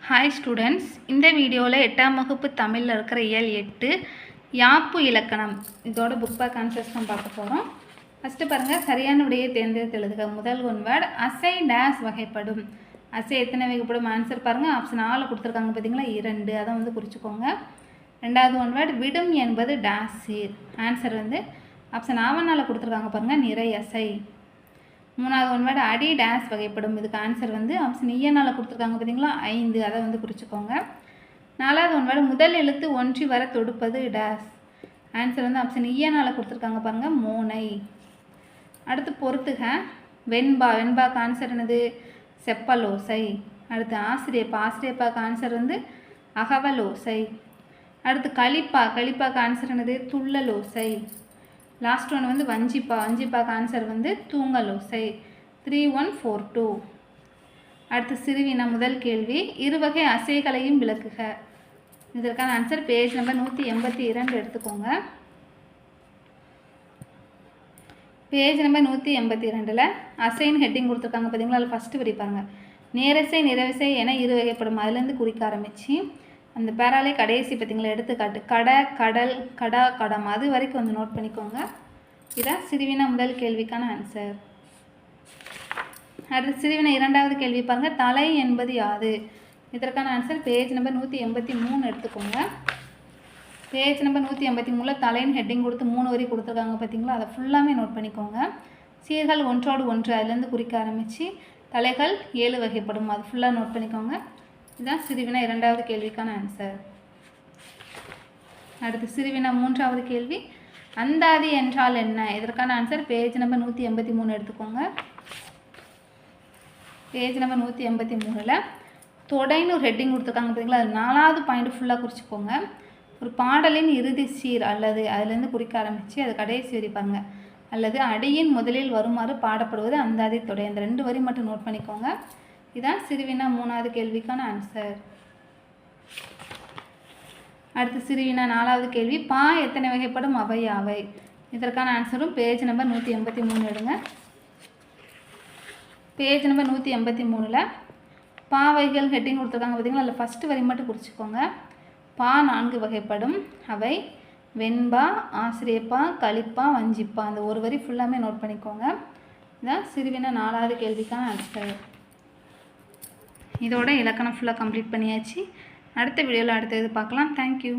Hi students, இந்த வீடியோவில் 8ஆம் வகுப்பு தமிழில் இருக்கிற இயல் 8 யாப்பு இலக்கணம் இதோட புக் பேக் ஆன்சர்ஸ் தான் பார்க்க போகிறோம். ஃபஸ்ட்டு பாருங்கள், சரியான விடையை தேர்ந்தெடுத்து எழுதுக. முதல் ஒன் வேர்டு அசை டேஸ் வகைப்படும். அசை எத்தனை வகைப்படும்? ஆன்சர் பாருங்கள், ஆப்ஷன் 4 கொடுத்துருக்காங்க பார்த்தீங்களா, 2. அதை வந்து குறிச்சிக்கோங்க. ரெண்டாவது ஒன் வேர்டு விடும் என்பது டேஸ் சீர். ஆன்சர் வந்து ஆப்ஷன் 4 கொடுத்துருக்காங்க பாருங்கள், நிறை அசை. மூணாவது ஒன் வேர்டு அடி டேஸ் வகைப்படும். இதுக்கு ஆன்சர் வந்து ஆப்ஷன் ஈயனால் கொடுத்துருக்காங்க பார்த்தீங்களா, 5. அதை வந்து குறிச்சிக்கோங்க. நாலாவது ஒன் வேர்டு முதல் எழுத்து ஒன்றி வர தொடுப்பது டேஸ். ஆன்சர் வந்து ஆப்ஷன் ஈயனால் கொடுத்துருக்காங்க பாருங்கள், மோனை. அடுத்து பொறுத்துக. வெண்பா, வெண்பாக்கு ஆன்சர் என்னது? செப்பலோசை. அடுத்து ஆசிரியப்பா, ஆசிரியப்பாக்கு ஆன்சர் வந்து அகவலோசை. அடுத்து களிப்பா, களிப்பாக்கு ஆன்சர் என்னது? துள்ளலோசை. லாஸ்ட் ஒன் வந்து வஞ்சிப்பா, வஞ்சிப்பாக்கு ஆன்சர் வந்து தூங்கலோசை. 3142. அடுத்து சிறுவினா முதல் கேள்வி, இருவகை அசைகளையும் விளக்குக. இதற்கான ஆன்சர் பேஜ் நம்பர் 182 எடுத்துக்கோங்க. பேஜ் நம்பர் 182ல் அசைன்னு ஹெட்டிங் கொடுத்துருக்காங்க பார்த்தீங்களா, அதில் ஃபஸ்ட்டு வரிப்பாங்க. நேரசை நிறவசை என இரு வகைப்படும். அதுலேருந்து குறிக்க ஆரம்பித்து அந்த பேராலே கடைசி பார்த்தீங்களா எடுத்துக்காட்டு கடை, கடல், கடா, கடம், அது வரைக்கும் வந்து நோட் பண்ணிக்கோங்க. இதான் சிறுவினா முதல் கேள்விக்கான ஆன்சர். அடுத்து சிறுவினா இரண்டாவது கேள்வி பாருங்கள், தலை என்பது யாது? இதற்கான ஆன்சர் பேஜ் நம்பர் 183 எடுத்துக்கோங்க. பேஜ் நம்பர் 183ல் தலைன்னு ஹெட்டிங் கொடுத்து 3 வரி கொடுத்துருக்காங்க பார்த்தீங்களா, அதை ஃபுல்லாமே நோட் பண்ணிக்கோங்க. சீர்கள் ஒன்றோடு ஒன்று, அதுலேருந்து குறிக்க ஆரம்பித்து தலைகள் 7 வகைப்படும். அது ஃபுல்லாக நோட் பண்ணிக்கோங்க. இதுதான் சிறுவினா இரண்டாவது கேள்விக்கான ஆன்சர். அடுத்து சிறுவினா மூன்றாவது கேள்வி, அந்தாதி என்றால் என்ன? இதற்கான ஆன்சர் பேஜ் நம்பர் 183 எடுத்துக்கோங்க. பேஜ் நம்பர் 183ல் தொடைன்னு ஒரு ஹெட்டிங் கொடுத்துருக்காங்க பார்த்தீங்களா, அது 4வது பாயிண்ட் ஃபுல்லாக குறிச்சிக்கோங்க. ஒரு பாடலின் இறுதி சீர் அல்லது அதுலேருந்து குறிக்க ஆரம்பித்து அது கடைசி வரி பாருங்க, அல்லது அடியின் முதலில் வருமாறு பாடப்படுவது அந்தாதி தொடை. அந்த 2 வரி மட்டும் நோட் பண்ணிக்கோங்க. இதான் சிறுவினா மூணாவது கேள்விக்கான ஆன்சர். அடுத்து சிறுவினா நாலாவது கேள்வி, பா எத்தனை வகைப்படும்? அவை யாவை? இதற்கான ஆன்சரும் பேஜ் நம்பர் 183 எடுங்க. பேஜ் நம்பர் 183ல் பாவைகள் ஹெட்டிங் கொடுத்துருக்காங்க பார்த்தீங்களா, அதில் ஃபஸ்ட்டு வரி மட்டும் குறிச்சிக்கோங்க. பா 4 வகைப்படும். அவை வெண்பா, ஆசிரியப்பா, களிப்பா, வஞ்சிப்பா. அந்த ஒரு வரி ஃபுல்லாமே நோட் பண்ணிக்கோங்க. இதான் சிறுவினா நாலாவது கேள்விக்கான ஆன்சர். இதோட இலக்கணம் ஃபுல்லாக கம்ப்ளீட் பண்ணியாச்சு. அடுத்த வீடியோவில் அடுத்தது பார்க்கலாம். தேங்க்யூ.